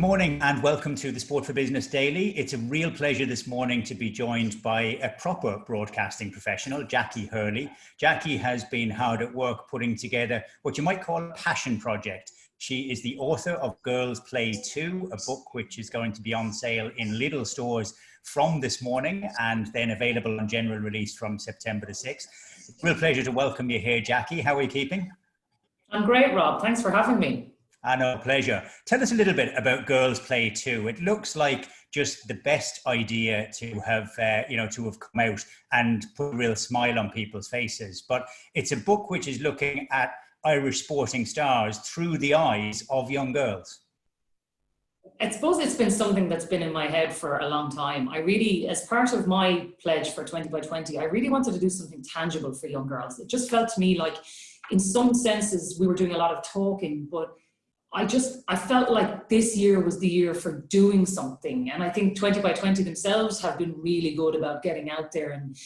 morning and welcome to the Sport for Business Daily. It's a real pleasure this morning to be joined by a proper broadcasting professional, Jacqui Hurley. Jacqui has been hard at work putting together what you might call a passion project. She is the author of Girls Play 2, a book which is going to be on sale in Lidl stores from this morning and then available on general release from September the 6th. It's a real pleasure to welcome you here, Jacqui. How are you keeping? I'm great, Rob. Thanks for having me. No, pleasure. Tell us a little bit about Girls Play 2. It looks like just the best idea to have, to have come out and put a real smile on people's faces. But it's a book which is looking at Irish sporting stars through the eyes of young girls. I suppose it's been something that's been in my head for a long time. I really, as part of my pledge for 20 by 20, I really wanted to do something tangible for young girls. It just felt to me like, in some senses, we were doing a lot of talking, but I felt like this year was the year for doing something. And I think 20 by 20 themselves have been really good about getting out there. And,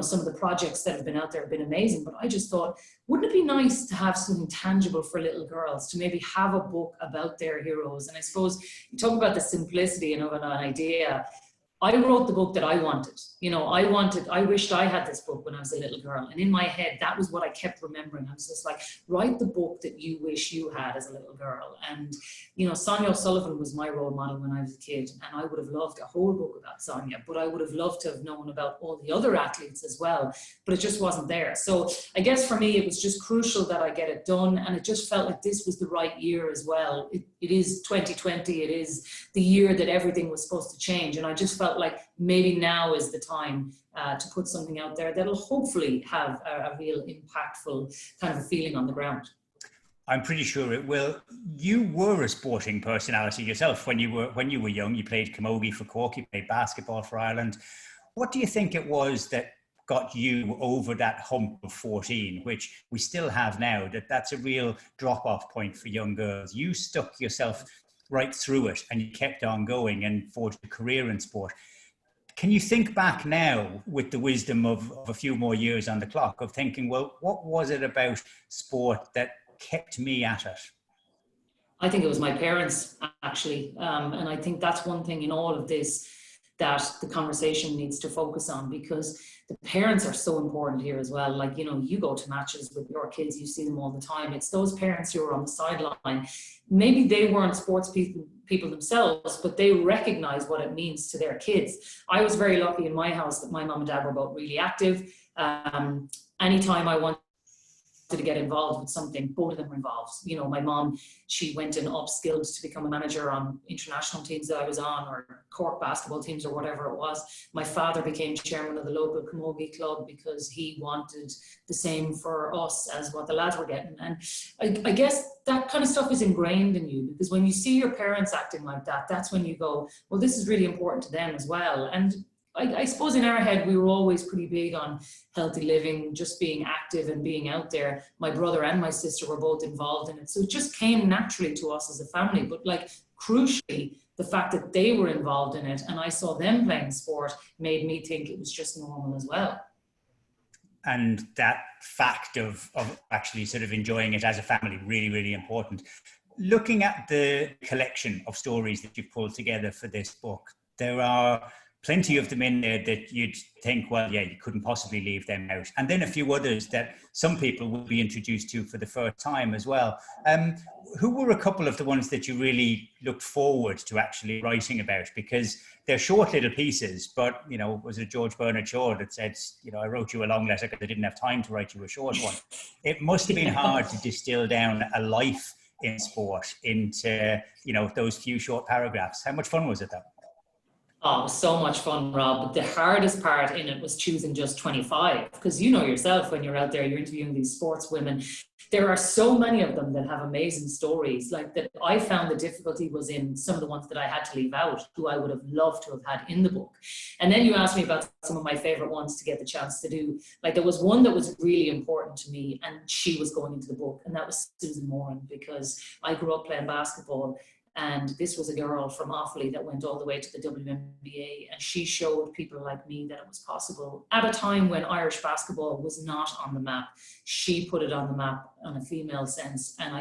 some of the projects that have been out there have been amazing. But I just thought, wouldn't it be nice to have something tangible for little girls, to maybe have a book about their heroes? And I suppose you talk about the simplicity of an idea. I wrote the book that I wanted. I wished I had this book when I was a little girl. And in my head, that was what I kept remembering. I was just like, write the book that you wish you had as a little girl. And, Sonia O'Sullivan was my role model when I was a kid. And I would have loved a whole book about Sonia, but I would have loved to have known about all the other athletes as well. But it just wasn't there. So I guess for me, it was just crucial that I get it done. And it just felt like this was the right year as well. It is 2020. It is the year that everything was supposed to change. And I just felt like maybe now is the time to put something out there that'll hopefully have a real impactful kind of a feeling on the ground. I'm pretty sure it will. You were a sporting personality yourself when you were young. You played camogie for Cork, you played basketball for Ireland. What do you think it was that got you over that hump of 14, which we still have now, that's a real drop-off point for young girls? You stuck yourself right through it and you kept on going and forged a career in sport. Can you think back now with the wisdom of a few more years on the clock of thinking, well, what was it about sport that kept me at it? I think it was my parents, actually. And I think that's one thing in all of this that the conversation needs to focus on, because the parents are so important here as well. Like, you go to matches with your kids, you see them all the time. It's those parents who are on the sideline. Maybe they weren't sports people themselves, but they recognize what it means to their kids. I was very lucky in my house that my mom and dad were both really active. Anytime I wanted to get involved with something, both of them were involved. My mom, she went and upskilled to become a manager on international teams that I was on, or Cork basketball teams, or whatever it was. My father became chairman of the local camogie club because he wanted the same for us as what the lads were getting. And I guess that kind of stuff is ingrained in you, because when you see your parents acting like that, that's when you go, well, this is really important to them as well. And I suppose in our head, we were always pretty big on healthy living, just being active and being out there. My brother and my sister were both involved in it. So it just came naturally to us as a family. But crucially, the fact that they were involved in it and I saw them playing sport made me think it was just normal as well. And that fact of actually sort of enjoying it as a family, really, really important. Looking at the collection of stories that you've pulled together for this book, there are plenty of them in there that you'd think, well, yeah, you couldn't possibly leave them out. And then a few others that some people will be introduced to for the first time as well. Who were a couple of the ones that you really looked forward to actually writing about? Because they're short little pieces, but, was it George Bernard Shaw that said, I wrote you a long letter because I didn't have time to write you a short one. It must have been hard to distill down a life in sport into, those few short paragraphs. How much fun was it though? Oh, it was so much fun, Rob. But the hardest part in it was choosing just 25, because yourself, when you're out there, you're interviewing these sportswomen. There are so many of them that have amazing stories. That I found the difficulty was in some of the ones that I had to leave out, who I would have loved to have had in the book. And then you asked me about some of my favorite ones to get the chance to do. There was one that was really important to me, and she was going into the book, and that was Susan Moran, because I grew up playing basketball. And this was a girl from Offaly that went all the way to the WNBA, and she showed people like me that it was possible at a time when Irish basketball was not on the map. She put it on the map on a female sense, and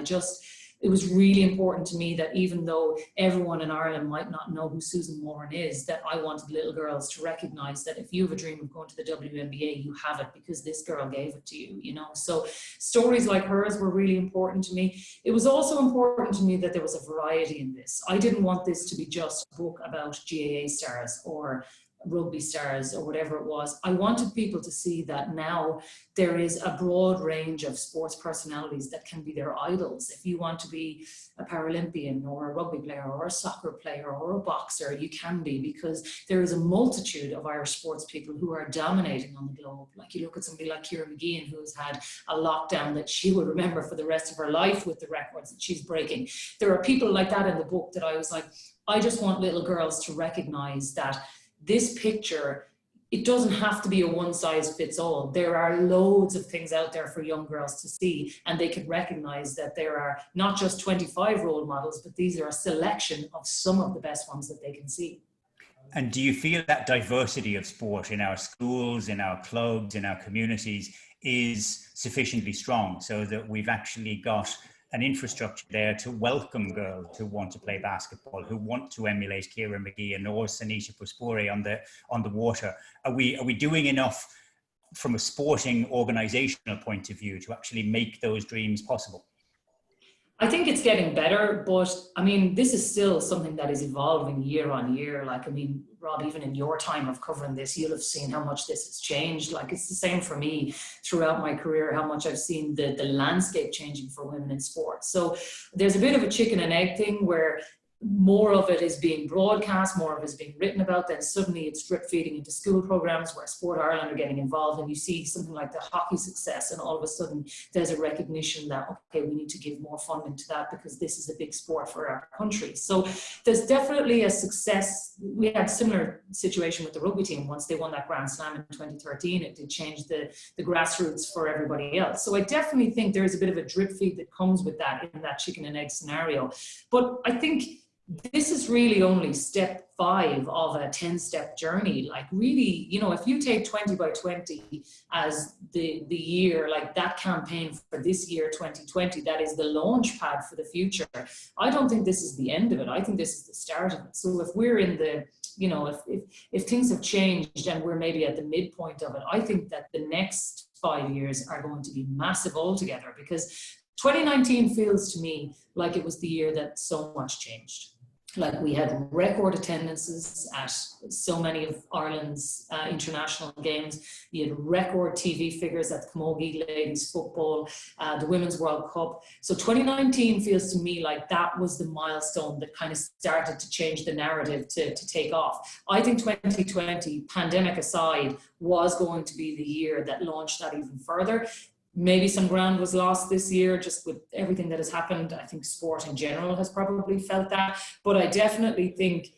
it was really important to me that even though everyone in Ireland might not know who Susan Moran is, that I wanted little girls to recognise that if you have a dream of going to the WNBA, you have it because this girl gave it to you, you know. So stories like hers were really important to me. It was also important to me that there was a variety in this. I didn't want this to be just a book about GAA stars or rugby stars or whatever it was. I wanted people to see that now there is a broad range of sports personalities that can be their idols. If you want to be a Paralympian or a rugby player or a soccer player or a boxer, you can be, because there is a multitude of Irish sports people who are dominating on the globe. Like you look at somebody like Ciara McGeehan, who has had a lockdown that she will remember for the rest of her life with the records that she's breaking. There are people like that in the book that I was like, I just want little girls to recognize that this picture, it doesn't have to be a one size fits all. There are loads of things out there for young girls to see, and they can recognize that there are not just 25 role models, but these are a selection of some of the best ones that they can see. And do you feel that diversity of sport in our schools, in our clubs, in our communities is sufficiently strong so that we've actually got an infrastructure there to welcome girls who want to play basketball, who want to emulate Ciara McGeehan or Sanisha Puspuri on the water? Are we doing enough from a sporting organisational point of view to actually make those dreams possible? I think it's getting better, but I mean, this is still something that is evolving year on year. Like, I mean, Rob, even in your time of covering this, you'll have seen how much this has changed. Like, it's the same for me throughout my career, how much I've seen the landscape changing for women in sports. So there's a bit of a chicken and egg thing where more of it is being broadcast, more of it is being written about, then suddenly it's drip feeding into school programs where Sport Ireland are getting involved, and you see something like the hockey success, and all of a sudden there's a recognition that, okay, we need to give more funding to that because this is a big sport for our country. So there's definitely a success. We had a similar situation with the rugby team. Once they won that Grand Slam in 2013, it did change the grassroots for everybody else. So I definitely think there is a bit of a drip feed that comes with that in that chicken and egg scenario. But I think this is really only step 5 of a 10-step journey. Like, really, you know, if you take 20 by 20 as the year, like that campaign for this year, 2020, that is the launch pad for the future. I don't think this is the end of it. I think this is the start of it. So if we're in the, you know, if things have changed and we're maybe at the midpoint of it, I think that the next 5 years are going to be massive altogether, because 2019 feels to me like it was the year that so much changed. Like, we had record attendances at so many of Ireland's international games. You had record TV figures at the Camogie ladies football, the Women's World Cup. So 2019 feels to me like that was the milestone that kind of started to change the narrative to take off. I think 2020, pandemic aside, was going to be the year that launched that even further. Maybe some ground was lost this year just with everything that has happened. I think sport in general has probably felt that. But I definitely think,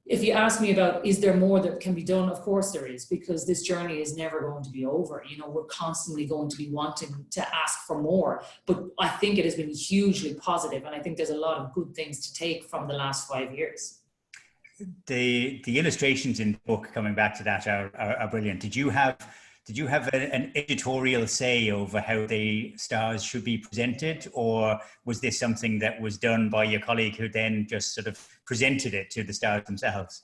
if you ask me about, is there more that can be done? Of course there is, because this journey is never going to be over. You know, we're constantly going to be wanting to ask for more. But I think it has been hugely positive, and I think there's a lot of good things to take from the last 5 years. The illustrations in the book, coming back to that, are brilliant. Did you have an editorial say over how the stars should be presented, or was this something that was done by your colleague who then just sort of presented it to the stars themselves?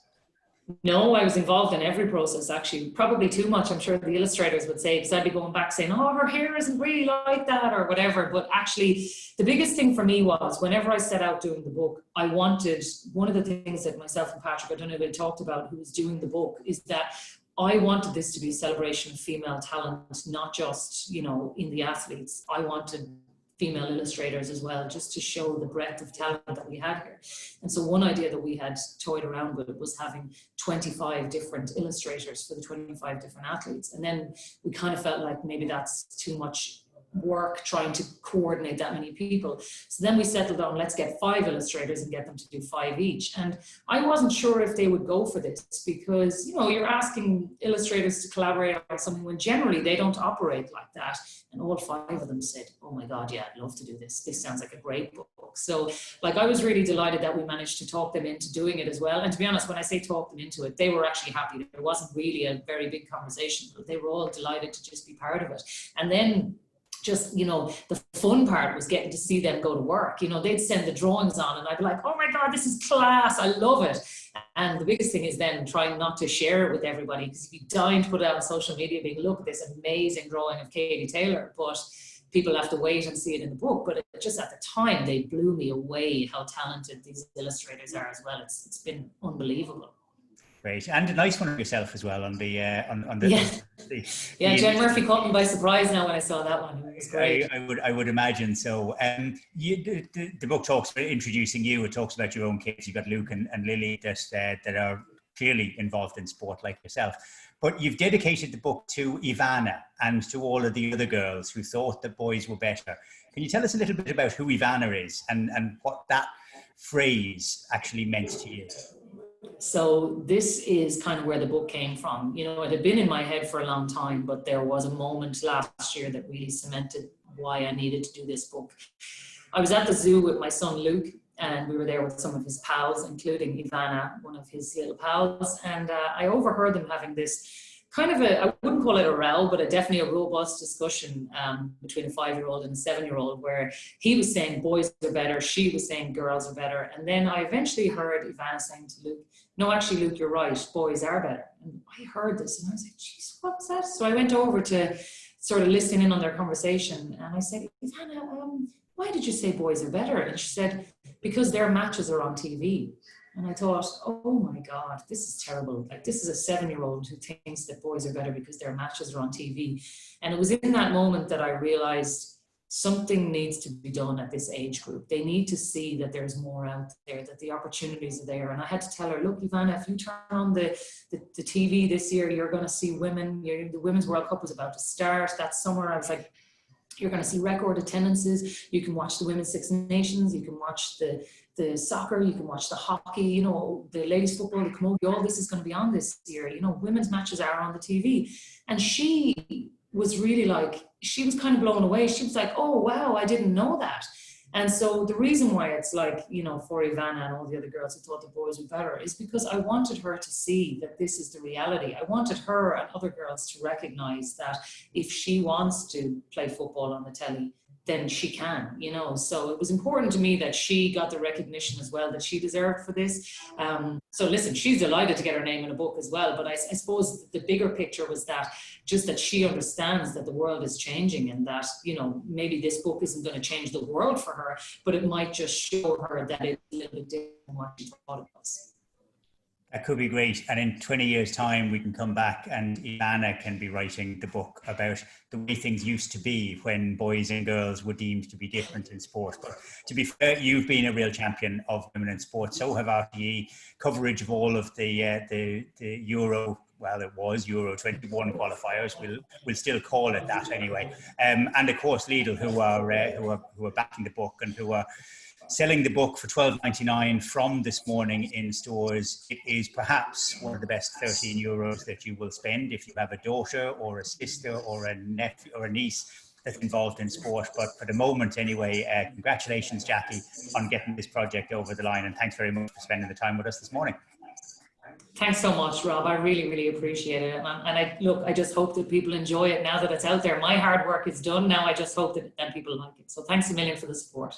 No, I was involved in every process, actually. Probably too much, I'm sure the illustrators would say, because I'd be going back saying, oh, her hair isn't really like that or whatever. But actually, the biggest thing for me was, whenever I set out doing the book, I wanted, one of the things that myself and Patrick O'Donoghue talked about, who was doing the book, is that I wanted this to be a celebration of female talent, not just, you know, in the athletes. I wanted female illustrators as well, just to show the breadth of talent that we had here. And so one idea that we had toyed around with was having 25 different illustrators for the 25 different athletes. And then we kind of felt like maybe that's too much work trying to coordinate that many people. So then we settled on, let's get 5 illustrators and get them to do 5 each. And I wasn't sure if they would go for this, because, you know, you're asking illustrators to collaborate on something when generally they don't operate like that. And all 5 of them said, oh my God, yeah, I'd love to do this. This sounds like a great book. So, like, I was really delighted that we managed to talk them into doing it as well. And to be honest, when I say talk them into it, they were actually happy. There wasn't really a very big conversation, but they were all delighted to just be part of it. And then just, you know, the fun part was getting to see them go to work. You know, they'd send the drawings on and I'd be like, oh my God, this is class. I love it. And the biggest thing is then trying not to share it with everybody, because if you dying to put it out on social media, being, look at this amazing drawing of Katie Taylor, but people have to wait and see it in the book. But it just at the time, they blew me away how talented these illustrators are as well. It's been unbelievable. Great, and a nice one of yourself as well on the Jen Murphy caught me by surprise now when I saw that one. It was great. I would imagine so. The book talks about introducing you. It talks about your own kids. You've got Luke and Lily that are clearly involved in sport like yourself. But you've dedicated the book to Evanna and to all of the other girls who thought that boys were better. Can you tell us a little bit about who Evanna is and what that phrase actually meant to you? So this is kind of where the book came from. You know, it had been in my head for a long time, but there was a moment last year that really cemented why I needed to do this book. I was at the zoo with my son Luke, and we were there with some of his pals, including Evanna, one of his little pals, and I overheard them having this kind of I wouldn't call it a row, but definitely a robust discussion between a 5-year-old and a 7-year-old, where he was saying boys are better, she was saying girls are better. And then I eventually heard Evanna saying to Luke, no, actually, Luke, you're right, boys are better. And I heard this and I was like, geez, what's that? So I went over to sort of listen in on their conversation, and I said, Evanna, why did you say boys are better? And she said, because their matches are on TV. And I thought, oh my God, this is terrible. Like, this is a 7-year-old who thinks that boys are better because their matches are on TV. And it was in that moment that I realized something needs to be done at this age group. They need to see that there's more out there, that the opportunities are there. And I had to tell her, look, Evanna, if you turn on the TV this year, you're going to see women. The Women's World Cup was about to start that summer. I was like, you're going to see record attendances. You can watch the Women's Six Nations. You can watch the soccer. You can watch the hockey, you know, the ladies football, the camogie. All this is going to be on this year. You know, women's matches are on the TV. And she was really like, she was kind of blown away. She was like, oh, wow, I didn't know that. And so the reason why it's like, you know, for Evanna and all the other girls who thought the boys were better is because I wanted her to see that this is the reality. I wanted her and other girls to recognize that if she wants to play football on the telly, then she can, you know. So it was important to me that she got the recognition as well that she deserved for this. So listen, she's delighted to get her name in a book as well. But I suppose the bigger picture was that just that she understands that the world is changing, and that, you know, maybe this book isn't going to change the world for her, but it might just show her that it's a little bit different than what she thought it was. That could be great. And in 20 years' time, we can come back and Evanna can be writing the book about the way things used to be when boys and girls were deemed to be different in sport. But to be fair, you've been a real champion of women in sport. So have RTE. Coverage of all of the Euro, well, it was Euro 21 qualifiers. We'll still call it that anyway. And of course, Lidl, who are backing the book and who are selling the book for £12.99 from this morning in stores. It is perhaps one of the best €13 that you will spend if you have a daughter or a sister or a nephew or a niece that's involved in sport. But for the moment anyway, congratulations, Jacqui, on getting this project over the line, and thanks very much for spending the time with us this morning. Thanks so much, Rob. I really, really appreciate it. And I just hope that people enjoy it now that it's out there. My hard work is done. Now I just hope that people like it. So thanks a million for the support.